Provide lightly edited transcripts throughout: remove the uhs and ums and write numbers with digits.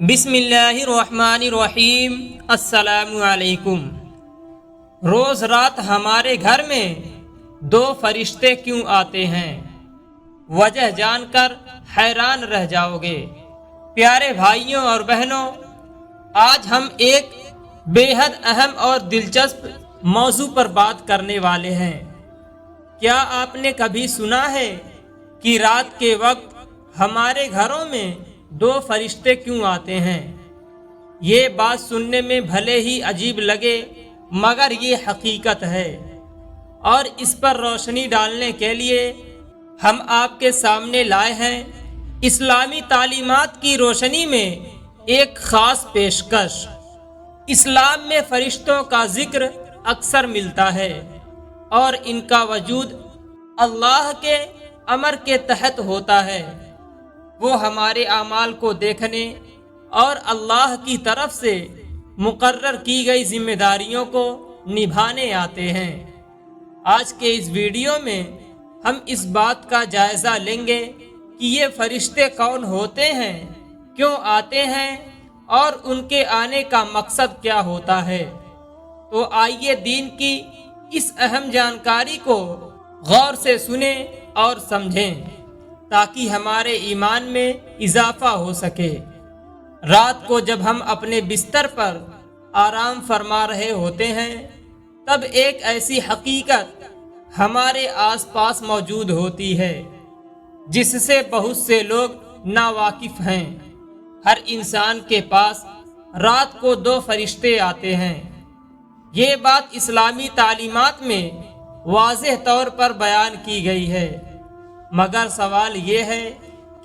بسم اللہ الرحمن الرحیم۔ السلام علیکم۔ روز رات ہمارے گھر میں دو فرشتے کیوں آتے ہیں؟ وجہ جان کر حیران رہ جاؤ گے۔ پیارے بھائیوں اور بہنوں، آج ہم ایک بے حد اہم اور دلچسپ موضوع پر بات کرنے والے ہیں۔ کیا آپ نے کبھی سنا ہے کہ رات کے وقت ہمارے گھروں میں دو فرشتے کیوں آتے ہیں؟ یہ بات سننے میں بھلے ہی عجیب لگے، مگر یہ حقیقت ہے، اور اس پر روشنی ڈالنے کے لیے ہم آپ کے سامنے لائے ہیں اسلامی تعلیمات کی روشنی میں ایک خاص پیشکش۔ اسلام میں فرشتوں کا ذکر اکثر ملتا ہے، اور ان کا وجود اللہ کے امر کے تحت ہوتا ہے۔ وہ ہمارے اعمال کو دیکھنے اور اللہ کی طرف سے مقرر کی گئی ذمہ داریوں کو نبھانے آتے ہیں۔ آج کے اس ویڈیو میں ہم اس بات کا جائزہ لیں گے کہ یہ فرشتے کون ہوتے ہیں، کیوں آتے ہیں، اور ان کے آنے کا مقصد کیا ہوتا ہے۔ تو آئیے دین کی اس اہم جانکاری کو غور سے سنیں اور سمجھیں، تاکہ ہمارے ایمان میں اضافہ ہو سکے۔ رات کو جب ہم اپنے بستر پر آرام فرما رہے ہوتے ہیں، تب ایک ایسی حقیقت ہمارے آس پاس موجود ہوتی ہے جس سے بہت سے لوگ ناواقف ہیں۔ ہر انسان کے پاس رات کو دو فرشتے آتے ہیں۔ یہ بات اسلامی تعلیمات میں واضح طور پر بیان کی گئی ہے، مگر سوال یہ ہے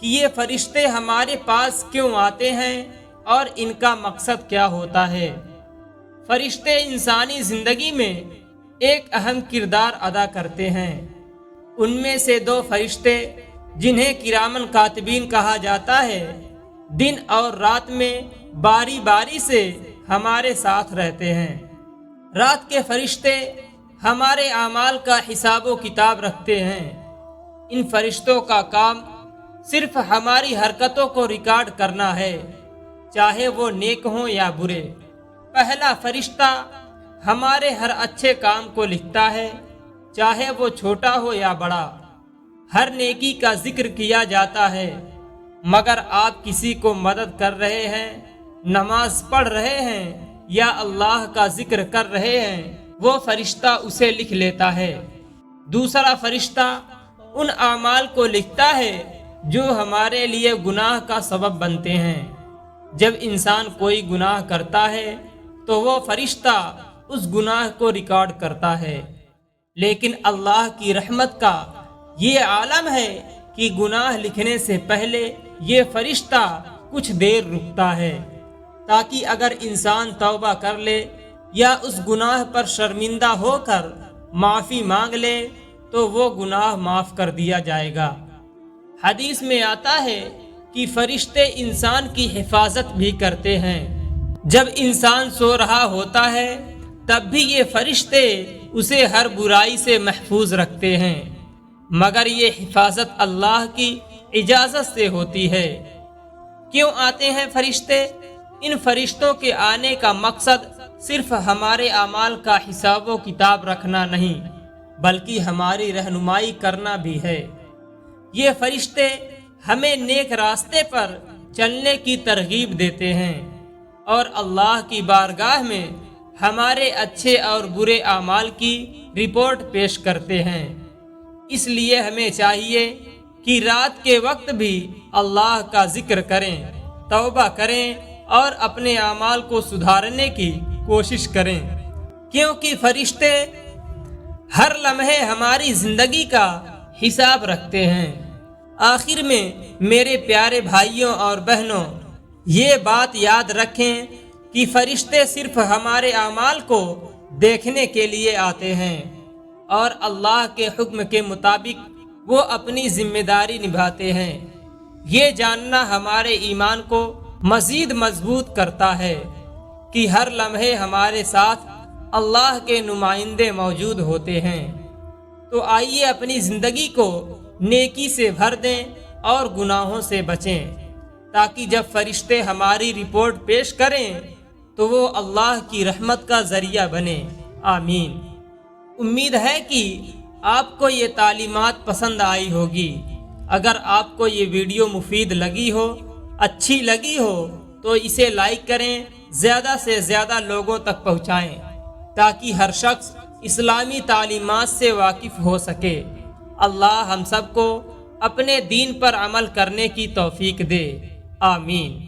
کہ یہ فرشتے ہمارے پاس کیوں آتے ہیں اور ان کا مقصد کیا ہوتا ہے۔ فرشتے انسانی زندگی میں ایک اہم کردار ادا کرتے ہیں۔ ان میں سے دو فرشتے جنہیں کرامن کاتبین کہا جاتا ہے، دن اور رات میں باری باری سے ہمارے ساتھ رہتے ہیں۔ رات کے فرشتے ہمارے اعمال کا حساب و کتاب رکھتے ہیں۔ ان فرشتوں کا کام صرف ہماری حرکتوں کو ریکارڈ کرنا ہے، چاہے وہ نیک ہوں یا برے۔ پہلا فرشتہ ہمارے ہر اچھے کام کو لکھتا ہے، چاہے وہ چھوٹا ہو یا بڑا۔ ہر نیکی کا ذکر کیا جاتا ہے، مگر آپ کسی کو مدد کر رہے ہیں، نماز پڑھ رہے ہیں یا اللہ کا ذکر کر رہے ہیں، وہ فرشتہ اسے لکھ لیتا ہے۔ دوسرا فرشتہ ان اعمال کو لکھتا ہے جو ہمارے لیے گناہ کا سبب بنتے ہیں۔ جب انسان کوئی گناہ کرتا ہے تو وہ فرشتہ اس گناہ کو ریکارڈ کرتا ہے، لیکن اللہ کی رحمت کا یہ عالم ہے کہ گناہ لکھنے سے پہلے یہ فرشتہ کچھ دیر رکتا ہے، تاکہ اگر انسان توبہ کر لے یا اس گناہ پر شرمندہ ہو کر معافی مانگ لے تو وہ گناہ معاف کر دیا جائے گا۔ حدیث میں آتا ہے کہ فرشتے انسان کی حفاظت بھی کرتے ہیں۔ جب انسان سو رہا ہوتا ہے تب بھی یہ فرشتے اسے ہر برائی سے محفوظ رکھتے ہیں، مگر یہ حفاظت اللہ کی اجازت سے ہوتی ہے۔ کیوں آتے ہیں فرشتے؟ ان فرشتوں کے آنے کا مقصد صرف ہمارے اعمال کا حساب و کتاب رکھنا نہیں، بلکہ ہماری رہنمائی کرنا بھی ہے۔ یہ فرشتے ہمیں نیک راستے پر چلنے کی ترغیب دیتے ہیں اور اللہ کی بارگاہ میں ہمارے اچھے اور برے اعمال کی رپورٹ پیش کرتے ہیں۔ اس لیے ہمیں چاہیے کہ رات کے وقت بھی اللہ کا ذکر کریں، توبہ کریں اور اپنے اعمال کو سدھارنے کی کوشش کریں، کیونکہ فرشتے ہر لمحے ہماری زندگی کا حساب رکھتے ہیں۔ آخر میں میرے پیارے بھائیوں اور بہنوں، یہ بات یاد رکھیں کہ فرشتے صرف ہمارے اعمال کو دیکھنے کے لیے آتے ہیں، اور اللہ کے حکم کے مطابق وہ اپنی ذمہ داری نبھاتے ہیں۔ یہ جاننا ہمارے ایمان کو مزید مضبوط کرتا ہے کہ ہر لمحے ہمارے ساتھ اللہ کے نمائندے موجود ہوتے ہیں۔ تو آئیے اپنی زندگی کو نیکی سے بھر دیں اور گناہوں سے بچیں۔ تاکہ جب فرشتے ہماری رپورٹ پیش کریں تو وہ اللہ کی رحمت کا ذریعہ بنے۔ آمین۔ امید ہے کہ آپ کو یہ تعلیمات پسند آئی ہوگی۔ اگر آپ کو یہ ویڈیو مفید لگی ہو، اچھی لگی ہو تو اسے لائک کریں، زیادہ سے زیادہ لوگوں تک پہنچائیں تاکہ ہر شخص اسلامی تعلیمات سے واقف ہو سکے۔ اللہ ہم سب کو اپنے دین پر عمل کرنے کی توفیق دے۔ آمین۔